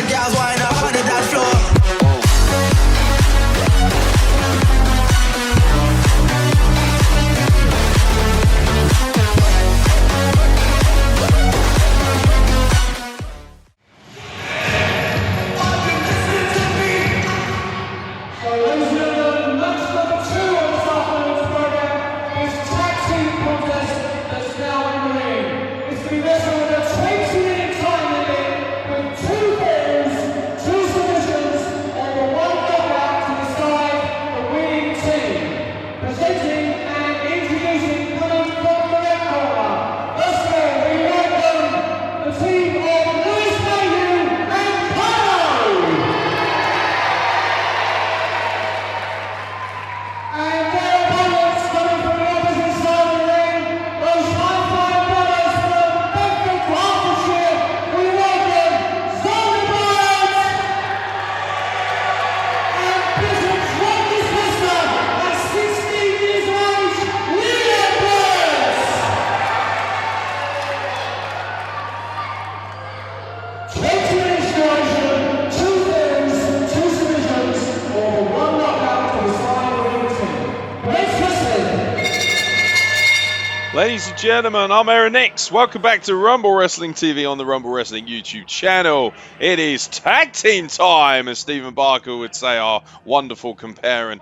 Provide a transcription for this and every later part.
girls wind up on the dance floor. Ladies and gentlemen, I'm Aaron Nix. Welcome back to Rumble Wrestling TV on the Rumble Wrestling YouTube channel. It is tag team time, as Stephen Barker would say, our wonderful compare. And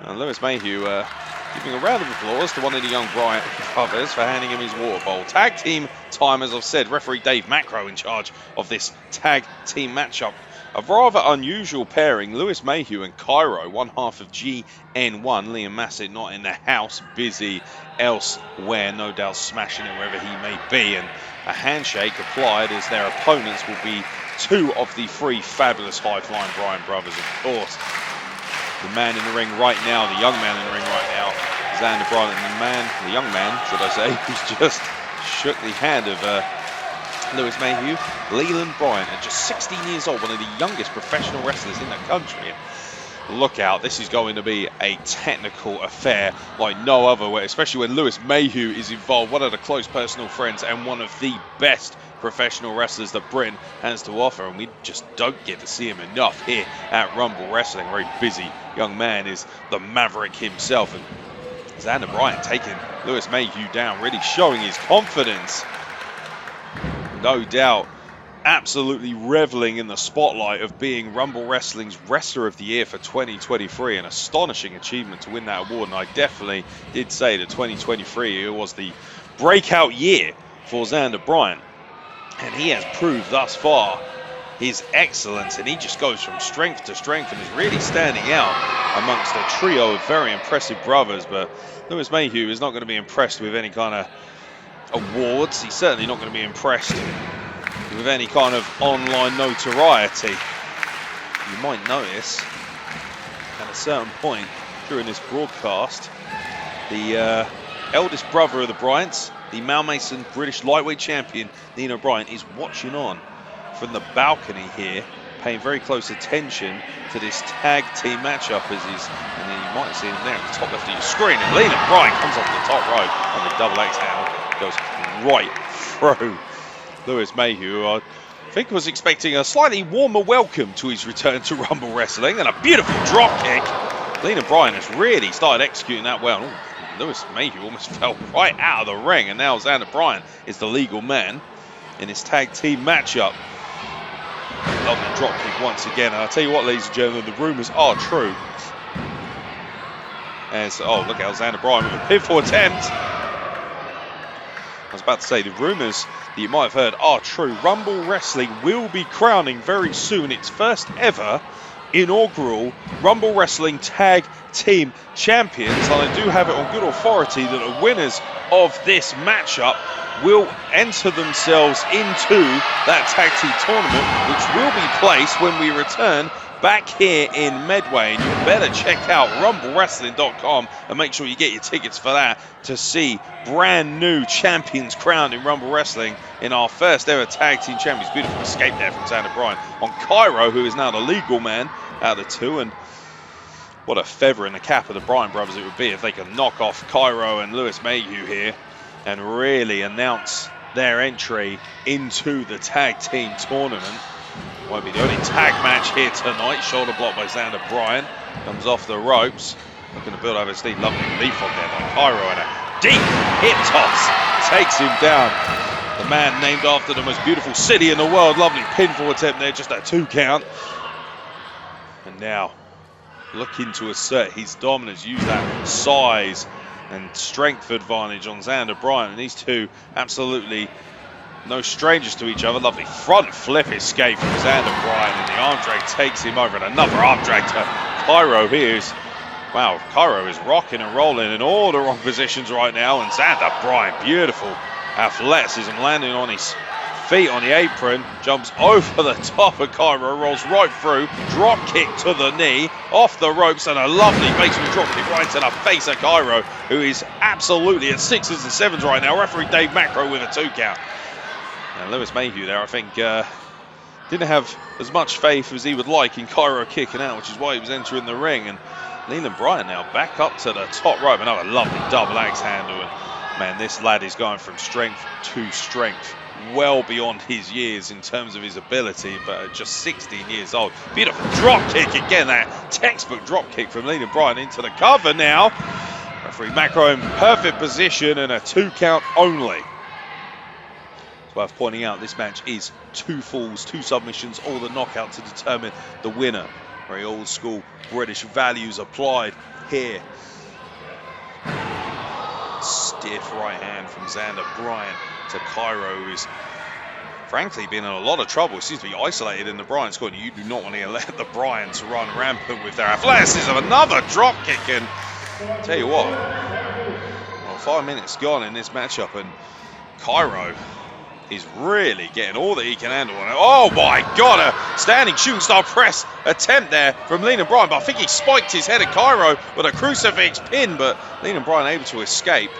Lewis Mayhew giving a round of applause to one of the young Bryant Brothers for handing him his water bowl. Tag team time, as I've said, referee Dave Macro in charge of this tag team matchup. A rather unusual pairing, Lewis Mayhew and Cairo, one half of GN1. Liam Massett not in the house, busy elsewhere, no doubt smashing it wherever he may be. And a handshake applied as their opponents will be two of the three fabulous high-flying Bryant Brothers, of course. The man in the ring right now, the young man in the ring right now, Zander Bryant, and the young man, should I say, who's just shook the hand of Lewis Mayhew. Leland Bryant, at just 16 years old, one of the youngest professional wrestlers in the country. Look out, this is going to be a technical affair like no other, especially when Lewis Mayhew is involved, one of the close personal friends and one of the best professional wrestlers that Britain has to offer, and we just don't get to see him enough here at Rumble Wrestling. Very busy young man is the Maverick himself, and Zander Bryant taking Lewis Mayhew down, really showing his confidence. No doubt, absolutely reveling in the spotlight of being Rumble Wrestling's Wrestler of the Year for 2023. An astonishing achievement to win that award, and I definitely did say that 2023 it was the breakout year for Zander Bryant, and he has proved thus far his excellence, and he just goes from strength to strength and is really standing out amongst a trio of very impressive brothers. But Lewis Mayhew is not going to be impressed with any kind of awards. He's certainly not going to be impressed with any kind of online notoriety. You might notice at a certain point during this broadcast, the eldest brother of the Bryants, the Mal Mason British lightweight champion, Nino Bryant, is watching on from the balcony here, paying very close attention to this tag team matchup as he's, and then you might see him there at the top left of your screen, and Leland Bryant comes off the top rope on the double X handle, goes right through Lewis Mayhew, who I think was expecting a slightly warmer welcome to his return to Rumble Wrestling, and a beautiful drop kick. Leland Bryant has really started executing that well. Ooh, Lewis Mayhew almost fell right out of the ring, and now Zander Bryant is the legal man in this tag team matchup. Love the drop kick once again, and I'll tell you what, ladies and gentlemen, the rumours are true. As, oh, look out, Zander Bryant with a pinfall attempt. I was about to say, the rumours that you might have heard are true. Rumble Wrestling will be crowning very soon its first ever inaugural Rumble Wrestling Tag Team Champions, and I do have it on good authority that the winners of this matchup will enter themselves into that tag team tournament, which will be placed when we return back here in Medway. And you better check out rumblewrestling.com and make sure you get your tickets for that to see brand new champions crowned in Rumble Wrestling in our first ever tag team champions. Beautiful escape there from Zander Bryant on Cairo, who is now the legal man out of the two. And what a feather in the cap of the Bryant brothers it would be if they could knock off Cairo and Lewis Mayhew here and really announce their entry into the tag team tournament. Won't be the only tag match here tonight. Shoulder block by Zander Bryant. Comes off the ropes. Looking to build over his lead. Lovely leaf on there by Cairo. And a deep hip toss takes him down. The man named after the most beautiful city in the world. Lovely pinfall attempt there. Just that 2 count. And now looking to assert his dominance. Use that size and strength advantage on Zander Bryant. And these two absolutely no strangers to each other. Lovely front flip escape from Zander Bryant, and the arm drag takes him over, and another arm drag to Cairo here. Wow, Cairo is rocking and rolling in all the wrong positions right now, and Zander Bryant, beautiful athleticism, landing on his feet on the apron, jumps over the top of Cairo, rolls right through, drop kick to the knee, off the ropes, and a lovely basement drop kick right to the face of Cairo, who is absolutely at 6s and 7s right now. Referee Dave Macro with a 2 count. And Lewis Mayhew there, I think, didn't have as much faith as he would like in Cairo kicking out, which is why he was entering the ring. And Leland Bryant now back up to the top rope. Another lovely double axe handle. And man, this lad is going from strength to strength, well beyond his years in terms of his ability, but at just 16 years old. Beautiful drop kick again, that textbook drop kick from Leland Bryant into the cover now. Referee Macro in perfect position and a 2 count only. Worth pointing out, this match is 2 falls, 2 submissions, all the knockout to determine the winner. Very old school British values applied here. Stiff right hand from Zander Bryant to Cairo, who's frankly been in a lot of trouble. He seems to be isolated in the Bryant's corner. You do not want to let the Bryants run rampant with their athleticism. Another drop kick, and tell you what, well, 5 minutes gone in this matchup, and Cairo is really getting all that he can handle. Oh my God, a standing shooting star press attempt there from Leland Bryant, but I think he spiked his head at Cairo with a crucifix pin, but Leland Bryant able to escape.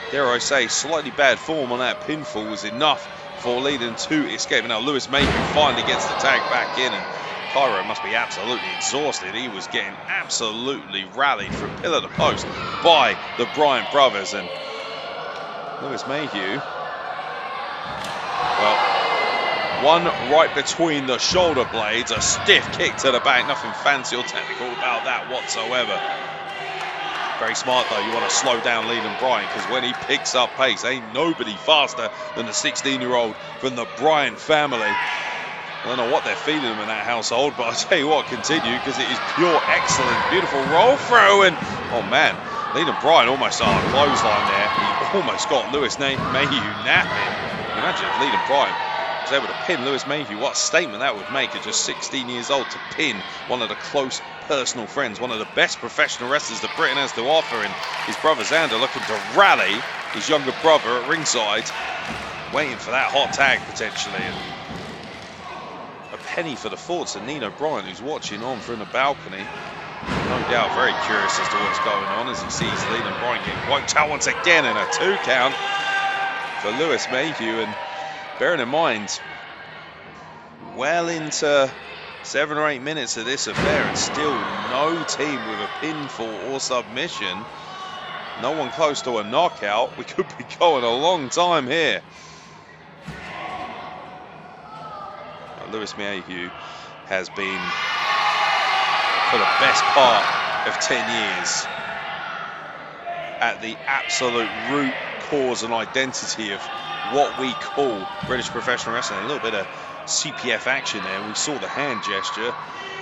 Dare I say, slightly bad form on that pinfall was enough for Leland to escape. And now Lewis Mayhew finally gets the tag back in, and Cairo must be absolutely exhausted. He was getting absolutely rallied from pillar to post by the Bryant brothers, and Lewis Mayhew, well, one right between the shoulder blades, a stiff kick to the back, nothing fancy or technical about that whatsoever. Very smart though, you want to slow down Leland Bryant, because when he picks up pace, ain't nobody faster than the 16-year-old from the Bryant family. I don't know what they're feeding him in that household, but I'll tell you what, continue, because it is pure excellent. Beautiful roll through, and oh man, Leland Bryant almost on a clothesline there. He almost got Lewis Mayhew napping. Imagine if Leland Bryant was able to pin Lewis Mayhew. What a statement that would make at just 16 years old, to pin one of the close personal friends, one of the best professional wrestlers that Britain has to offer, and his brother Zander looking to rally his younger brother at ringside, waiting for that hot tag potentially. And a penny for the thoughts of Nino Bryant, who's watching on from the balcony. No doubt very curious as to what's going on as he sees Leland Bryant getting wiped out once again, and a 2 count for Lewis Mayhew. And bearing in mind, well into 7 or 8 minutes of this affair, and still no team with a pinfall or submission, no one close to a knockout. We could be going a long time here. Lewis Mayhew has been, for the best part of 10 years, at the absolute root cause and identity of what we call British professional wrestling. A little bit of CPF action there. We saw the hand gesture,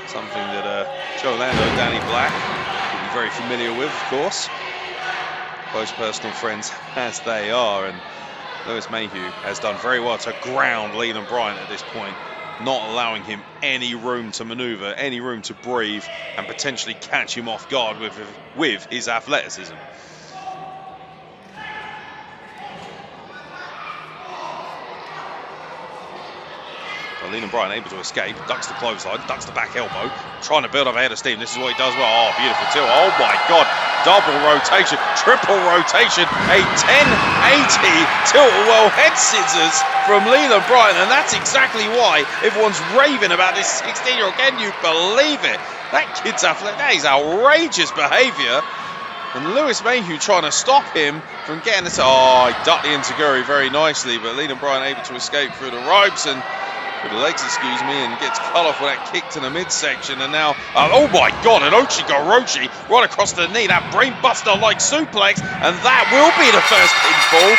something that Joe Lando and Danny Black will be very familiar with, of course. Close personal friends as they are, and Lewis Mayhew has done very well to ground Leland Bryant at this point, not allowing him any room to maneuver, any room to breathe, and potentially catch him off guard with his athleticism. Leland Bryant able to escape, ducks the clothesline, ducks the back elbow, trying to build up a head of steam. This is what he does well. Oh, beautiful too. Oh my God, double rotation, triple rotation, a 1080 tilt-a-whirl head scissors from Leland Bryant, and that's exactly why everyone's raving about this 16-year-old. Can you believe it? That kid's athletic. That is outrageous behaviour. And Lewis Mayhew trying to stop him from getting this. Oh, he ducked the enziguri very nicely, but Leland Bryant able to escape through the ropes, and with the legs, excuse me, and gets cut off with that kick to the midsection. And now, oh my God, an Ochigoroshi right across the knee, that brainbuster-like suplex, and that will be the first pinfall.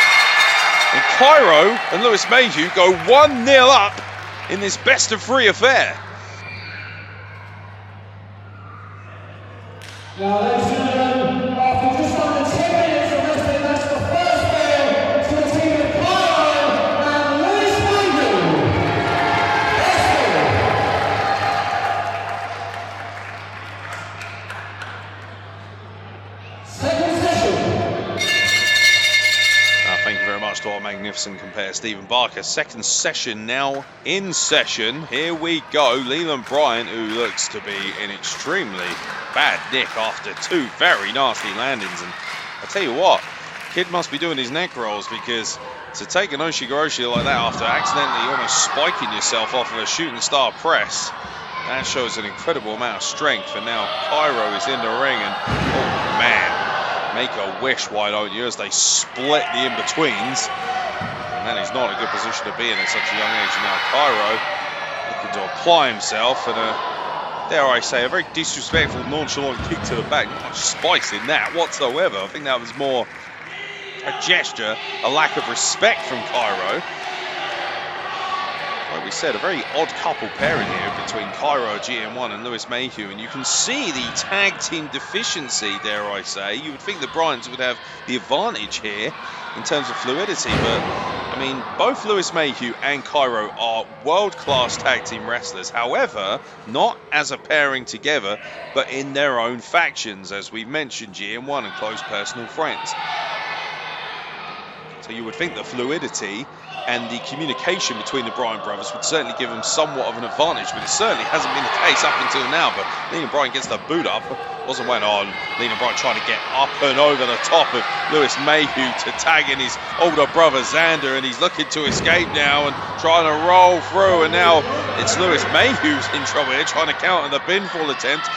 And Cairo and Lewis Mayhew go 1-0 up in this best-of-3 affair. Now, ladies and gentlemen, after just under 10 minutes of wrestling, that's the first fail to the team of Cairo and Lewis Mayhew. Second session. Thank you very much to our magnificent compare, Stephen Barker. Second session now in session. Here we go. Leland Bryant, who looks to be in extremely bad nick after two very nasty landings. And I tell you what, kid must be doing his neck rolls, because to take an Ochigoroshi like that after accidentally almost spiking yourself off of a shooting star press, that shows an incredible amount of strength. And now Cairo is in the ring, and oh man, make a wish, why don't you, as they split the in-betweens. And that is not a good position to be in at such a young age. And now Cairo looking to apply himself, and dare I say, a very disrespectful, nonchalant kick to the back. Not much spice in that whatsoever. I think that was more a gesture, a lack of respect from Cairo. Like we said, a very odd couple pairing here between Cairo, GM1, and Lewis Mayhew. And you can see the tag team deficiency, dare I say. You would think the Bryants would have the advantage here in terms of fluidity, but I mean, both Lewis Mayhew and Cairo are world-class tag team wrestlers. However, not as a pairing together, but in their own factions, as we've mentioned, GM1 and close personal friends. So you would think the fluidity and the communication between the Bryant brothers would certainly give them somewhat of an advantage, but it certainly hasn't been the case up until now. But Leland Bryant gets the boot up. Wasn't went on. Leland Bryant trying to get up and over the top of Lewis Mayhew to tag in his older brother Zander, and he's looking to escape now and trying to roll through. And now it's Lewis Mayhew's in trouble here, trying to counter the pinfall attempt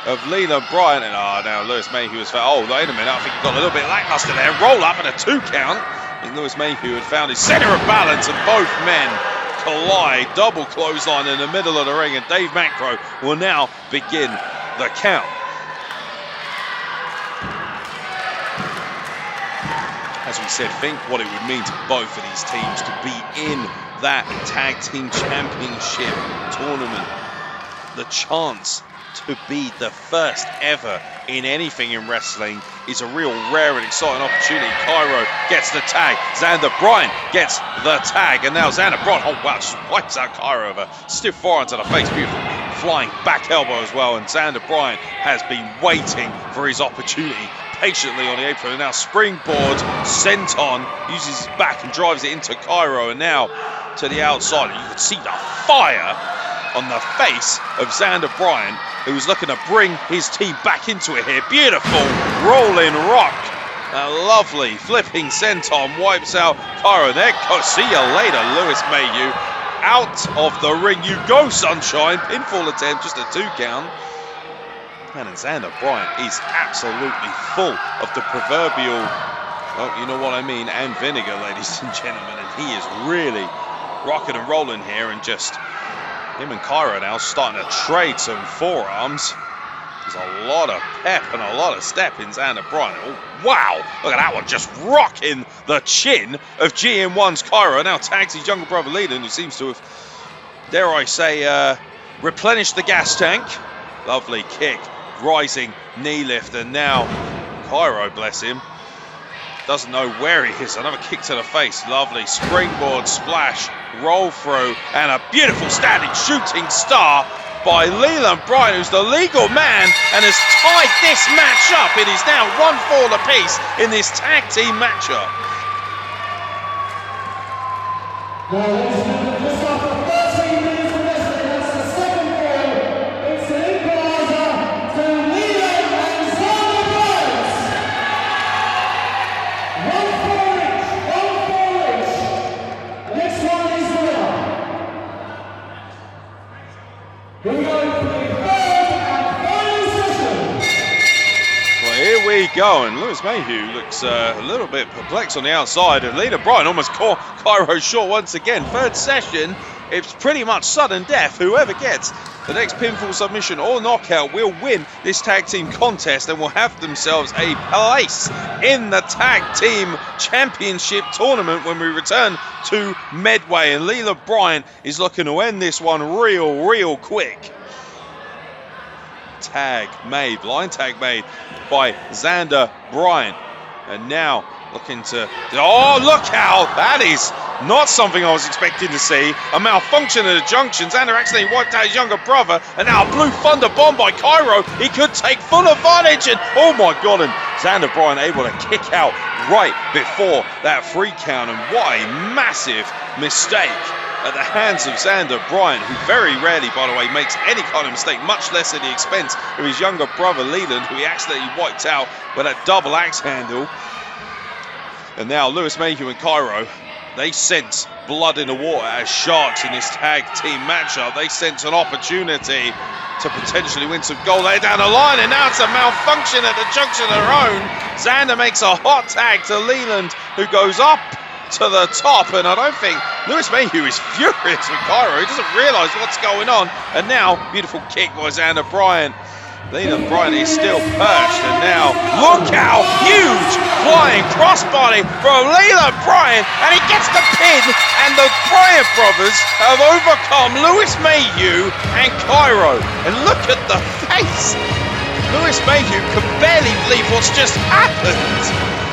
of Leland Bryant. And now Lewis Mayhew has found, oh, wait a minute, I think he got a little bit lackluster there. Roll up and a 2 count. I think Lewis Mayhew had found his center of balance, and both men collide. Double clothesline in the middle of the ring, and Dave Macro will now begin the count. As we said, think what it would mean to both of these teams to be in that tag team championship tournament. The chance to be the first ever in anything in wrestling is a real rare and exciting opportunity. Cairo gets the tag. Zander Bryant gets the tag. And now Zander Bryant, oh wow, just wipes out Cairo over. Stiff forehand to the face. Beautiful flying back elbow as well. And Zander Bryant has been waiting for his opportunity patiently on the apron. And now springboard senton, uses his back and drives it into Cairo. And now to the outside. And you can see the fire on the face of Zander Bryant, who was looking to bring his team back into it here. Beautiful rolling rock. A lovely flipping senton wipes out Cairo. There goes. See you later, Lewis Mayhew. Out of the ring you go, sunshine. Pinfall attempt, just a 2 count. And Zander Bryant is absolutely full of the proverbial, well, you know what I mean, and vinegar, ladies and gentlemen. And he is really rocking and rolling here, and just him and Cairo now starting to trade some forearms. There's a lot of pep and a lot of step in Zander Bryant. Oh, wow, look at that one, just rocking the chin of GM1's Cairo. Now tags his younger brother Leland, who seems to have, dare I say, replenished the gas tank. Lovely kick, rising knee lift, and now Cairo, bless him, doesn't know where he is. Another kick to the face. Lovely springboard splash, roll through, and a beautiful standing shooting star by Leland Bryant, who's the legal man and has tied this match up. It is now 1-4 apiece in this tag team matchup. Now, ladies and gentlemen, just after 13 minutes of wrestling, that's the second fall. It's an equalizer to Leland and Zander Bryant. 1-4 each. The next one is the winner. Here we go for the third and final session. Well, here we go, and Lewis Mayhew looks a little bit perplexed on the outside, and Leland Bryant almost caught Cairo short once again. Third session, it's pretty much sudden death. Whoever gets the next pinfall submission or knockout will win this tag team contest and will have themselves a place in the tag team championship tournament when we return to Medway. And Leland Bryant is looking to end this one real quick. Tag made, line tag made by Zander Bryant. And now looking to, oh, look out! That is not something I was expecting to see. A malfunction at a junction. Zander accidentally wiped out his younger brother, and now a Blue Thunder bomb by Cairo. He could take full advantage, and oh my god, and Zander Bryant able to kick out right before that 3 count, and what a massive mistake at the hands of Zander Bryant, who very rarely, by the way, makes any kind of mistake, much less at the expense of his younger brother Leland, who he accidentally wiped out with that double axe handle. And now Lewis Mayhew and Cairo, they sense blood in the water as sharks in this tag team matchup. They sense an opportunity to potentially win some gold later down the line, and now it's a malfunction at the junction of their own. Zander makes a hot tag to Leland, who goes up to the top, and I don't think Lewis Mayhew is furious with Cairo. He doesn't realise what's going on, and now beautiful kick by Zander Bryant. Leland Bryant is still perched, and now look out, huge flying crossbody from Leland Bryant, and he gets the pin, and the Bryant brothers have overcome Lewis Mayhew and Cairo. And look at the face. Lewis Mayhew can barely believe what's just happened.